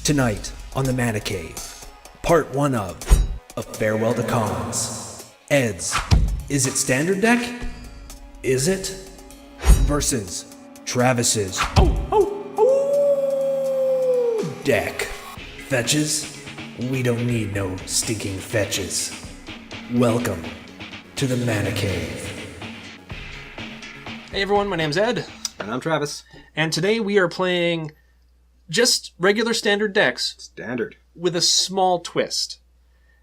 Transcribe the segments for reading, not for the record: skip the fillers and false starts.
Tonight on the Mana Cave, part 1 of A Farewell to Cons. Ed's Is It Standard Deck? Is it? Versus Travis's deck. Fetches? We don't need no stinking fetches. Welcome to the Mana Cave. Hey everyone, my name's Ed. And I'm Travis. And today we are playing just regular standard decks. Standard. With a small twist.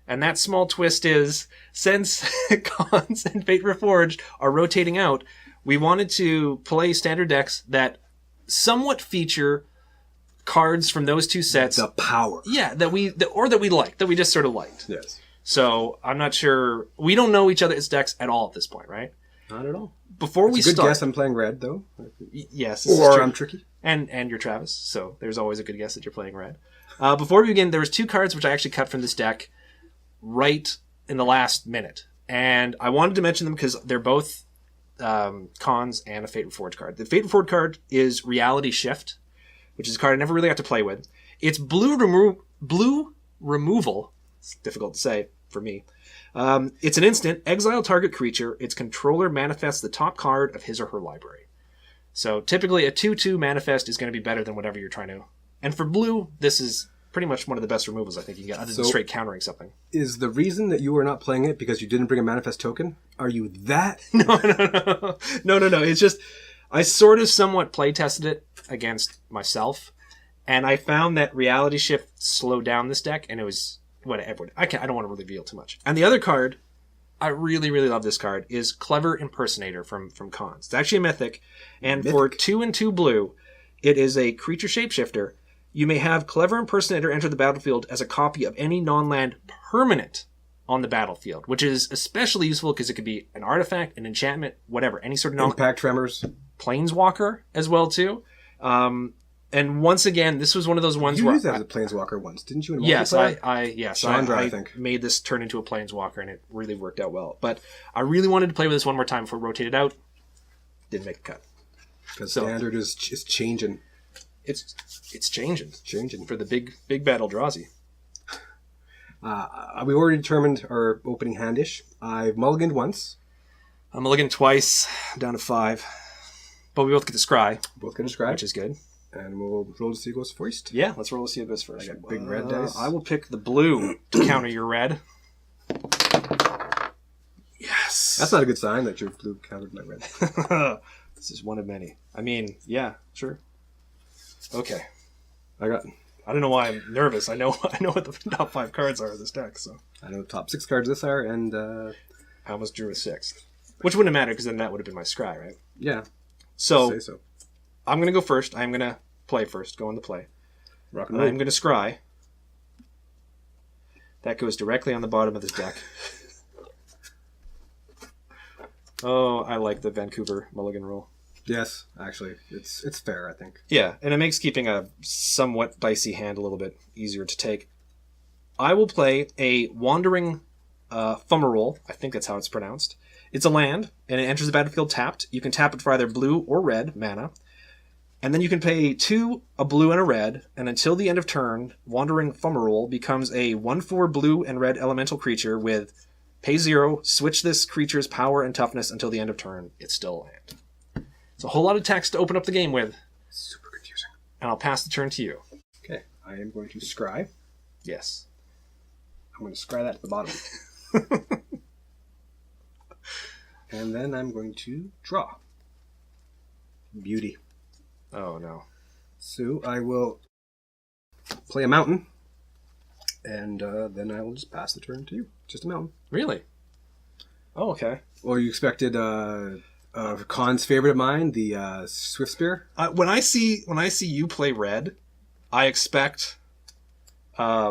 And that small twist is, since Cons and Fate Reforged are rotating out, we wanted to play standard decks that somewhat feature cards from those two sets. The power. Yeah, that we liked, that we just sort of liked. Yes. So, I'm not sure, we don't know each other's decks at all at this point, right? Not at all. Before we it's a good start... guess I'm playing red, though. Yes. This or is true. I'm tricky. And you're Travis, so there's always a good guess that you're playing red. Before we begin, there was 2 cards which I actually cut from this deck right in the last minute. And I wanted to mention them because they're both Cons and a Fate Reforged card. The Fate Reforged card is Reality Shift, which is a card I never really got to play with. It's blue removal. It's difficult to say for me. It's an instant. Exile target creature. Its controller manifests the top card of his or her library. So typically a 2/2 manifest is going to be better than whatever you're trying to. And for blue, this is pretty much one of the best removals I think you can get, other than straight countering something. Is the reason that you are not playing it because you didn't bring a manifest token? Are you that? No. It's just, I sort of somewhat play tested it against myself, and I found that Reality Shift slowed down this deck, and it was whatever. I don't want to reveal too much. And the other card, I really, really love this card, is Clever Impersonator from Cons. It's actually a mythic, and for 2 and 2 blue, it is a creature shapeshifter. You may have Clever Impersonator enter the battlefield as a copy of any non-land permanent on the battlefield, which is especially useful because it could be an artifact, an enchantment, whatever, any sort of Impact Tremors. Planeswalker as well, too. And once again, this was one of those ones you where... You used that as a Planeswalker once, didn't you? In yes, multiplayer? Chandra, I think. made this turn into a Planeswalker, and it really worked out well. But I really wanted to play with this one more time before it rotated out. Didn't make a cut. Because standard is changing. It's changing. It's changing. For the big battle Drazi. We already determined our opening handish. I've mulliganed once. I'm mulliganed twice, down to 5. But we both get to scry. Both get to scry. Which is good. And we'll roll to see who goes first. Yeah, let's roll to see who goes first. I got big red dice. I will pick the blue to counter your red. Yes. That's not a good sign that your blue countered my red. This is one of many. I mean, yeah, sure. Okay. I don't know why I'm nervous. I know what the top 5 cards are of this deck, so. I know the top 6 cards this are, and I almost drew a 6th. Which wouldn't matter, because then that would have been my scry, right? Yeah. So, say so. I'm going to go first. I'm going to play first, go on the play. Rock and roll. I'm going to scry. That goes directly on the bottom of this deck. Oh, I like the Vancouver mulligan rule. Yes, actually. It's fair, I think. Yeah, and it makes keeping a somewhat dicey hand a little bit easier to take. I will play a Wandering Fumarole. I think that's how it's pronounced. It's a land, and it enters the battlefield tapped. You can tap it for either blue or red mana. And then you can pay 2, a blue and a red, and until the end of turn, Wandering Fumarole becomes a 1/4 blue and red elemental creature with pay 0, switch this creature's power and toughness until the end of turn. It's still a land. It's a whole lot of text to open up the game with. Super confusing. And I'll pass the turn to you. Okay, I am going to scry. Yes. I'm going to scry that to the bottom. And then I'm going to draw. Beauty. Oh, no. So I will play a mountain, and then I will just pass the turn to you. Just a mountain. Really? Oh, okay. Or you expected Khan's favorite of mine, the Swift Spear? When I see you play red, I expect... I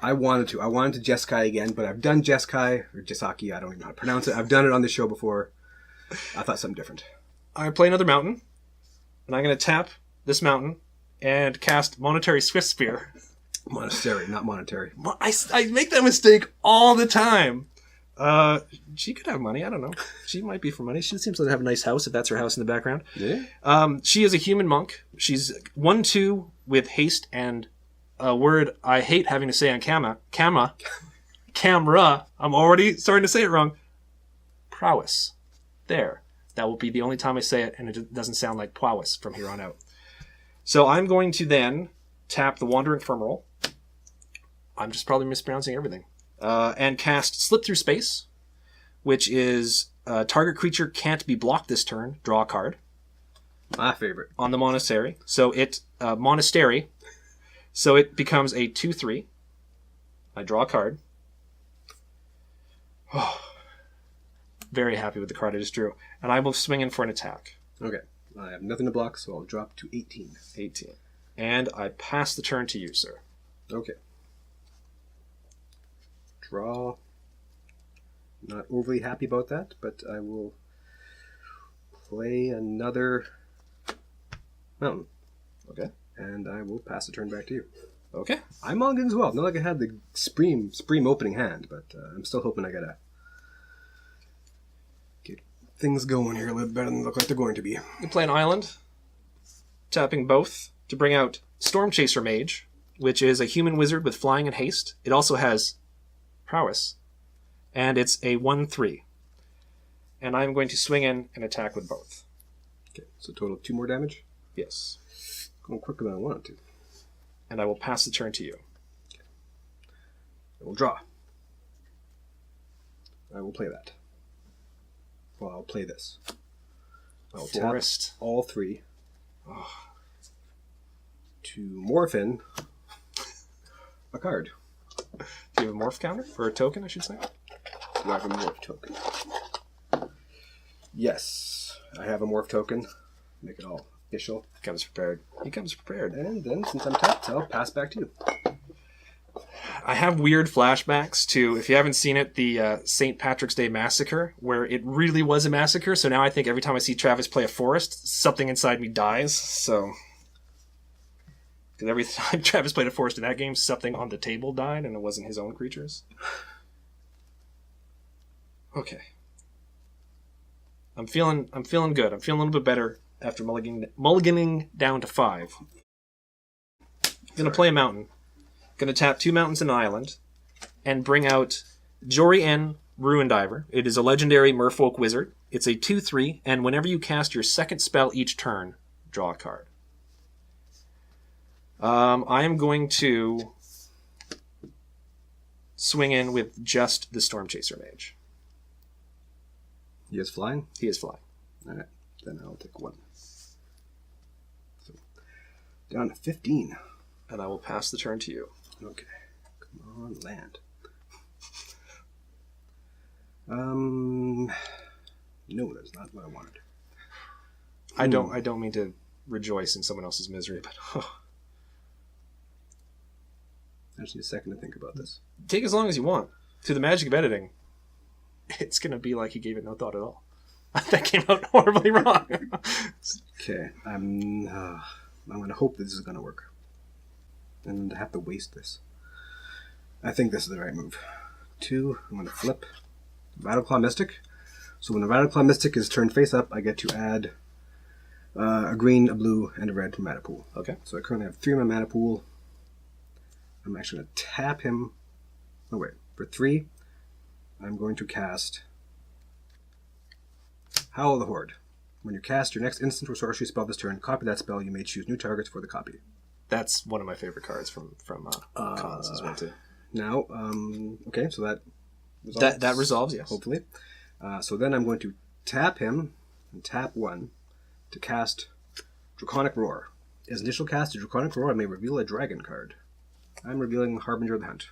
wanted to Jeskai again, but I've done Jeskai, or Jesaki, I don't even know how to pronounce it. I've done it on the show before. I thought something different. I play another mountain, and I'm going to tap this mountain and cast Monetary Swift Spear. Monastery, not monetary. I make that mistake all the time. She could have money. I don't know. She might be for money. She seems to have a nice house if that's her house in the background. Yeah. She is a human monk. She's 1/2 with haste and a word I hate having to say on camera. I'm already starting to say it wrong. Prowess. There. That will be the only time I say it, and it doesn't sound like prowess from here on out. So I'm going to then tap the Wandering Ephemeral. I'm just probably mispronouncing everything. And cast Slip Through Space, which is target creature can't be blocked this turn. Draw a card. My favorite. On the Monastery. So it Monastery. So it becomes a 2/3. I draw a card. Oh, very happy with the card I just drew. And I will swing in for an attack. Okay. I have nothing to block, so I'll drop to 18. 18. And I pass the turn to you, sir. Okay. Draw. Not overly happy about that, but I will play another mountain. Okay. And I will pass the turn back to you. Okay. I mulliganed as well. Not like I had the Supreme opening hand, but I'm still hoping I gotta get things going here a little better than they look like they're going to be. You play an island, tapping both to bring out Storm Chaser Mage, which is a human wizard with flying and haste. It also has prowess, and it's a 1/3. And I'm going to swing in and attack with both. Okay, so total of 2 more damage. Yes. Going quicker than I wanted to. And I will pass the turn to you. Okay. I will draw. I will play that. Well, I'll play this. I'll Forest. tap all 3 to morph in a card. Do you have a morph counter? Or a token, I should say? Do I have a morph token? Yes, I have a morph token. Make it all official. Comes prepared. He comes prepared. And then, since I'm tapped, I'll pass back to you. I have weird flashbacks to, if you haven't seen it, the St. Patrick's Day Massacre, where it really was a massacre. So now I think every time I see Travis play a forest, something inside me dies. So, because every time Travis played a forest in that game, something on the table died, and it wasn't his own creatures. Okay. I'm feeling good. I'm feeling a little bit better after mulliganing down to 5. Gonna play a mountain. Gonna tap 2 mountains and an island, and bring out Jori N. Ruin Diver. It is a legendary merfolk wizard. It's a 2/3, and whenever you cast your second spell each turn, draw a card. I am going to swing in with just the Storm Chaser Mage. He is flying? He is flying. Alright, then I'll take 1. So, down to 15. And I will pass the turn to you. Okay. Come on, land. No, that's not what I wanted. I don't mean to rejoice in someone else's misery, but I just need a second to think about this. Take as long as you want. Through the magic of editing, it's gonna be like he gave it no thought at all. That came out horribly wrong. Okay, I'm gonna hope that this is gonna work. And I have to waste this. I think this is the right move. 2, I'm gonna flip Rattleclaw Mystic. So when the Rattleclaw Mystic is turned face up, I get to add a green, a blue, and a red to mana pool. Okay. So I currently have 3 in my mana pool. I'm actually going to tap him. Oh wait, for 3, I'm going to cast Howl of the Horde. When you cast your next instant or sorcery spell this turn, copy that spell. You may choose new targets for the copy. That's one of my favorite cards from cons as well too. Now, okay, so that resolves. That resolves, yes. Hopefully. So then I'm going to tap him and tap 1 to cast Draconic Roar. As initial cast of Draconic Roar, I may reveal a dragon card. I'm revealing Harbinger of the Hunt.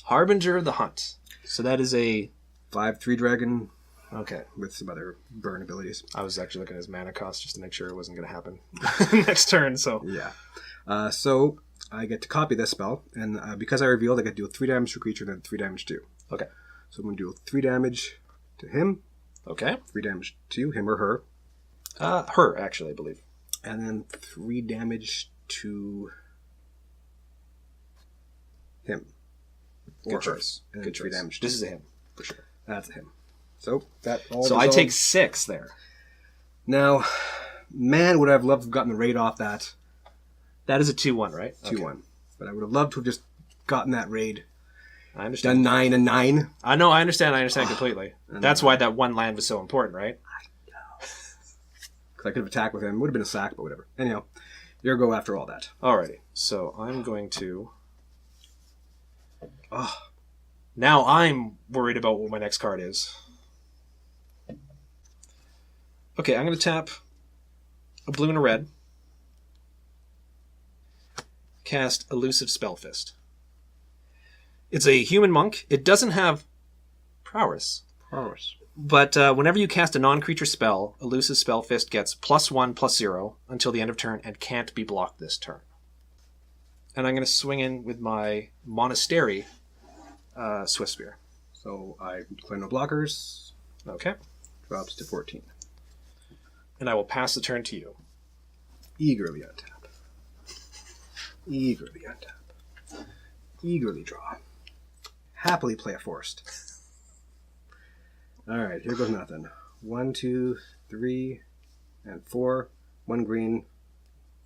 Harbinger of the Hunt. So that is a 5/3 dragon. Okay. With some other burn abilities. I was actually looking at his mana cost just to make sure it wasn't going to happen next turn. So yeah. So I get to copy this spell, and because I revealed, I get to deal 3 damage to a creature, then 3 damage to you. Okay. So I'm going to deal 3 damage to him. Okay. 3 damage to you, him or her. Her, actually, I believe. And then 3 damage to him. Good choice. And Good 3 choice. damage. This is a him, for sure. That's a him. So that all. So I take 6 there. Now, man, would I have loved to have gotten the raid off that. That is a 2-1, right? 2-1. But I would have loved to have just gotten that raid. I understand. Done 9 and 9. I know. I understand completely. That's why that one land was so important, right? I know. Because I could have attacked with him. Would have been a sack, but whatever. Anyhow, your go after all that. Alrighty. So I'm going to... Now I'm worried about what my next card is. Okay, I'm going to tap a blue and a red. Cast Elusive Spellfist. It's a human monk. It doesn't have prowess. But whenever you cast a non-creature spell, Elusive Spellfist gets +1/+0 until the end of turn and can't be blocked this turn. And I'm going to swing in with my Monastery Swift Spear. So I declare no blockers. Okay. Drops to 14. And I will pass the turn to you. Eagerly untap. Eagerly untap. Eagerly draw. Happily play a forest. Alright, here goes nothing. 1, 2, 3, and 4. 1 green,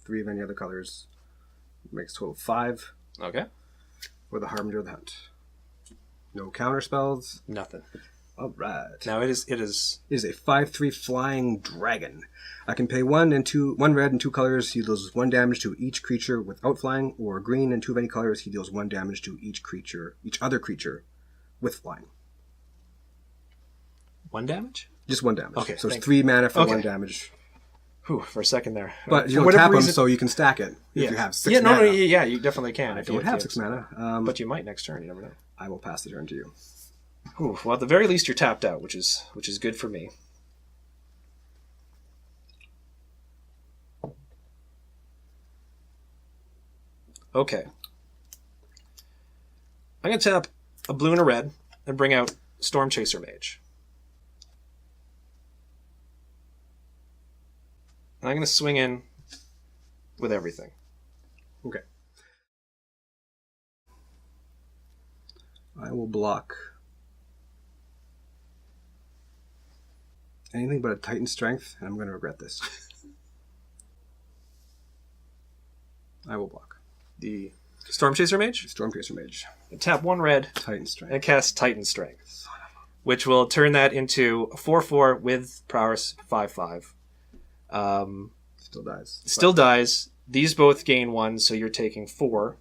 3 of any other colors. Makes a total of 5. Okay. For the Harbinger of the Hunt. No counter spells. Nothing. Alright. Now it is It is a 5/3 flying dragon. I can pay 1 red and 2 colors. He deals 1 damage to each creature without flying, or green and 2 of any colors. He deals 1 damage to each other creature with flying. 1 damage? Just 1 damage. Okay, so it's 3 mana for 1 damage. Whew, for a second there. But you don't tap them, so you can stack it if you have 6 mana. Yeah, you definitely can. I don't have 6 mana. But you might next turn. You never know. I will pass the turn to you. Whew, well, at the very least, you're tapped out, which is good for me. Okay. I'm going to tap a blue and a red and bring out Storm Chaser Mage. And I'm going to swing in with everything. Okay. I will block anything but a Titan Strength, and I'm going to regret this. I will block. The Storm Chaser Mage? Storm Chaser Mage. Tap 1 red Titan Strength. and cast Titan Strength, which will turn that into a 4/4 with prowess 5/5. Still dies. Still dies. These both gain 1, so you're taking 4.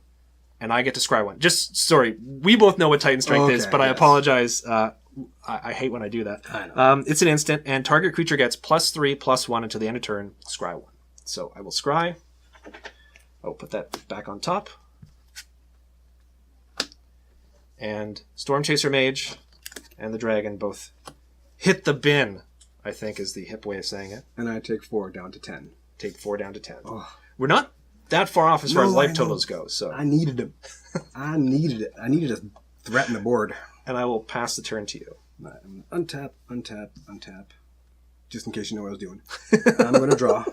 And I get to scry 1. Sorry, we both know what Titan Strength is, but I apologize. I hate when I do that. I know. It's an instant, and target creature gets +3/+1 until the end of turn, scry 1. So I will scry. I'll put that back on top. And Storm Chaser Mage and the Dragon both hit the bin, I think is the hip way of saying it. And I take 4 down to 10. Take 4 down to 10. Oh. We're not that far off as far as life totals go. So I needed him. I needed it. I needed to threaten the board. And I will pass the turn to you. Right, I'm gonna untap, untap, untap. Just in case you know what I was doing. I'm going to draw.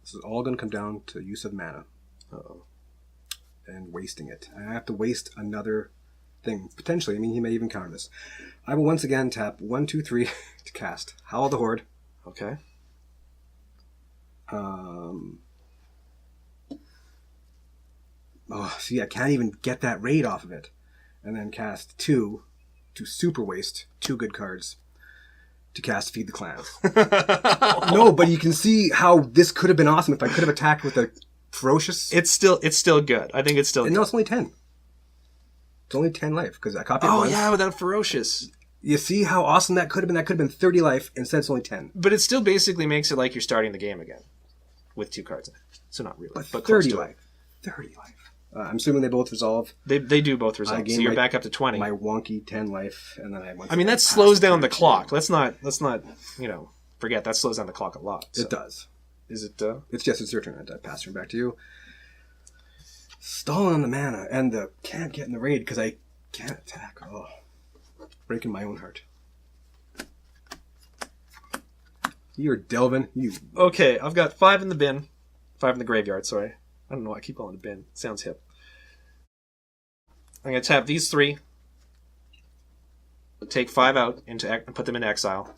This is all going to come down to use of mana. Uh-oh. And wasting it. I have to waste another thing. Potentially. I mean, he may even counter this. I will once again tap 1, 2, 3 to cast Howl the Horde. Okay. Oh, see, I can't even get that raid off of it. And then cast 2 to super waste 2 good cards to cast Feed the Clan. No, but you can see how this could have been awesome if I could have attacked with a ferocious. It's still good. I think it's still good. No, it's only 10. It's only 10 life because I copied it once. Oh yeah, without ferocious. You see how awesome that could have been? That could have been 30 life. Instead, it's only 10. But it still basically makes it like you're starting the game again with 2 cards in it. So not really, but 30 close to life. it. 30 life. I'm assuming they both resolve. They do both resolve. So you're back up to 20. My wonky 10 life, and then I went. I mean, that slows down the clock. Let's not forget that slows down the clock a lot. So. It does. Is it? It's your turn. I pass turn back to you. Stalling on the mana and the can't get in the raid because I can't attack. Oh, breaking my own heart. You're delving. Okay, I've got 5 in the bin. 5 in the graveyard, sorry. I don't know why I keep calling it bin. It sounds hip. I'm going to tap these 3. Take 5 out and put them in exile.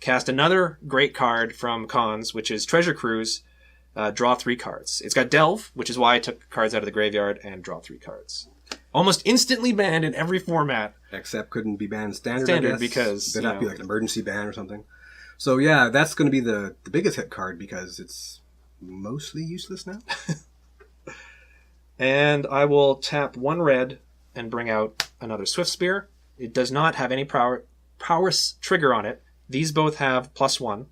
cast another great card from Cons, which is Treasure Cruise. Draw 3 cards. It's got Delve, which is why I took cards out of the graveyard, and draw 3 cards. Almost instantly banned in every format. Except couldn't be banned standard, Standard, I guess. because, That'd you have to be know. like an emergency ban or something. So yeah, that's going to be the biggest hit card because it's mostly useless now. And I will tap 1 red and bring out another Swift Spear. It does not have any power trigger on it. These both have +1.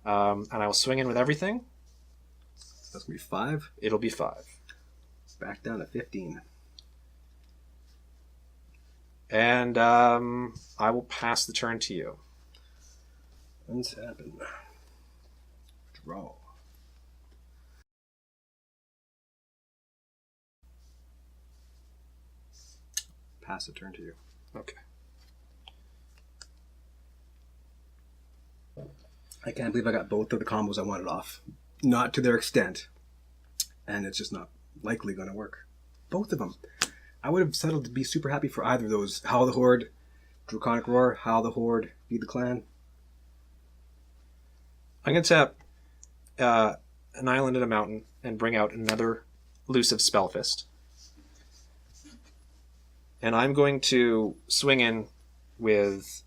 And I will swing in with everything. That's going to be 5. It'll be 5. Back down to 15. And I will pass the turn to you. Untapping. Draw. Pass the turn to you. Okay. I can't believe I got both of the combos I wanted off. Not to their extent. And it's just not likely going to work. Both of them. I would have settled to be super happy for either of those. Howl the Horde, Draconic Roar, Howl the Horde, Feed the Clan. I'm going to tap an island and a mountain and bring out another elusive Spellfist. And I'm going to swing in with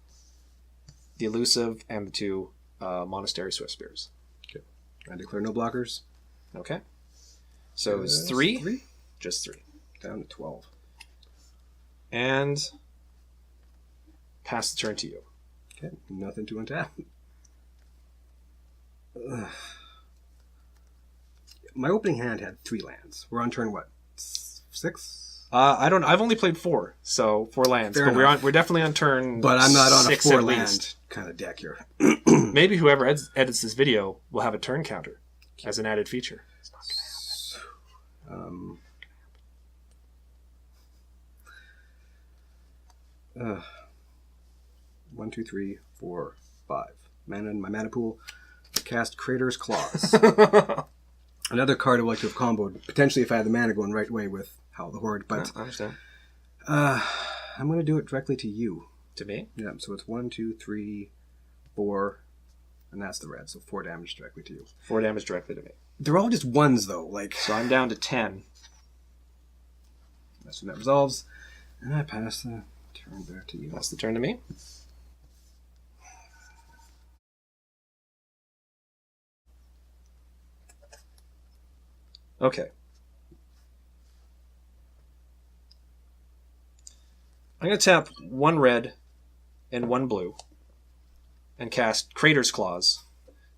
the elusive and the 2 Monastery Swift Spears. Okay. I declare no blockers. Okay. So it's 3? 3? Just 3. Down to 12. And pass the turn to you. Okay. Nothing to untap. Ugh. My opening hand had 3 lands. We're on turn what? 6? I don't. I've only played 4, so 4 lands. Fair but enough. we're definitely on turn. But I'm not on a 6 4 at land least. kind of deck here. Maybe whoever edits this video will have a turn counter as an added feature. It's not gonna happen. 1, 2, 3, 4, 5. Mana in my mana pool. I cast Crater's Claws. Another card I would like to have comboed, potentially if I had the mana going right way with Howl the Horde, but I understand. I'm going to do it directly to you. To me? Yeah, so it's 1, 2, 3, 4, and that's the red, so 4 damage directly to you. 4 damage directly to me. They're all just 1s though, like... So I'm down to 10. That's when that resolves, and I pass the turn back to you. That's the turn to me. Okay. I'm going to tap 1 red and 1 blue and cast Crater's Claws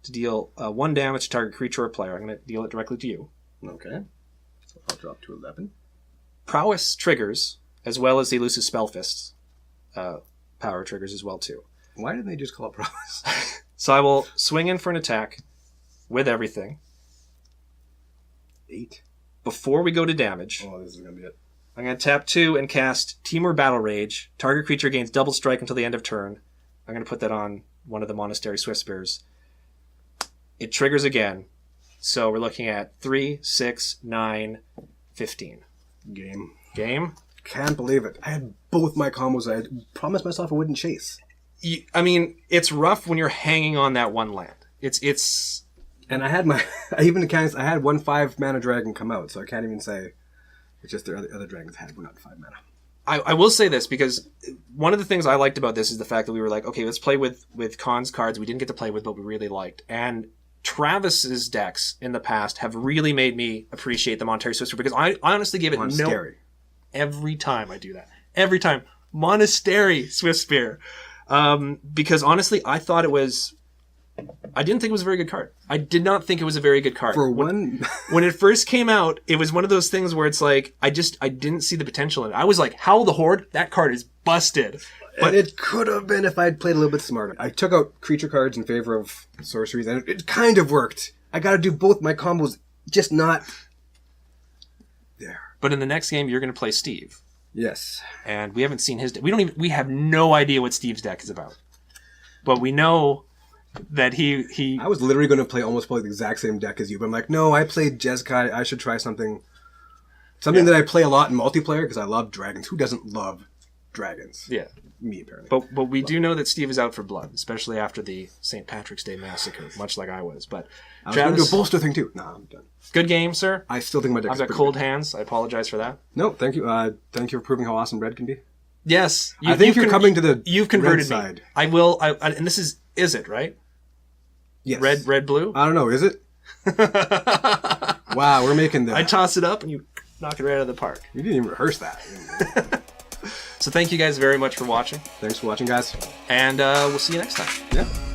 to deal 1 damage to target creature or player. I'm going to deal it directly to you. Okay. So I'll drop to 11. Prowess triggers, as well as the elusive Spellfist power triggers as well too. Why didn't they just call it Prowess? So I will swing in for an attack with everything. 8. Before we go to damage, Oh, this is going to be it. I'm going to tap 2 and cast Temur Battle Rage. Target creature gains double strike until the end of turn. I'm going to put that on one of the Monastery Swift Spears. It triggers again. So we're looking at 3, 6, 9, 15. Game. Can't believe it. I had both my combos. I had promised myself I wouldn't chase. I mean, it's rough when you're hanging on that one land. It's And I had my... I had 1 5 mana dragon come out, so I can't even say... It's just the other dragons had 1 5 mana. I will say this, because one of the things I liked about this is the fact that we were like, okay, let's play with Khan's cards we didn't get to play with, but we really liked. And Travis's decks in the past have really made me appreciate the Monastery Swift Spear, because I honestly give it Monastery. Every time I do that. Every time. Monastery Swift Spear. Because honestly, I didn't think it was a very good card. I did not think it was a very good card. For one... When it first came out, it was one of those things where it's like, I didn't see the potential in it. I was like, Howl the Horde? That card is busted. But it could have been if I'd played a little bit smarter. I took out creature cards in favor of sorceries, and it kind of worked. I gotta do both my combos, just not... there. But in the next game, you're going to play Steve. Yes. And we haven't seen his deck. We have no idea what Steve's deck is about. But we know that he I was literally going to almost play the exact same deck as you, but I'm like, no, I played Jeskai, I should try something that I play a lot in multiplayer, because I love dragons. Who doesn't love dragons. Yeah. Me, apparently. But we do know that Steve is out for blood, especially after the St. Patrick's Day massacre, much like I was. But I was going to do Travis, a bolster thing, too. No, I'm done. good game, sir. I still think my deck I've is got pretty cold good. hands. I apologize for that. No, thank you. Thank you for proving how awesome red can be. Yes. I think you're coming to the You've converted red me. side. I will. And this is Izzet, right? Yes. Red, blue? I don't know. Is it? Wow, we're making that. I toss it up and you knock it right out of the park. We didn't even rehearse that. So thank you guys very much for watching. Thanks for watching, guys. And we'll see you next time. Yeah.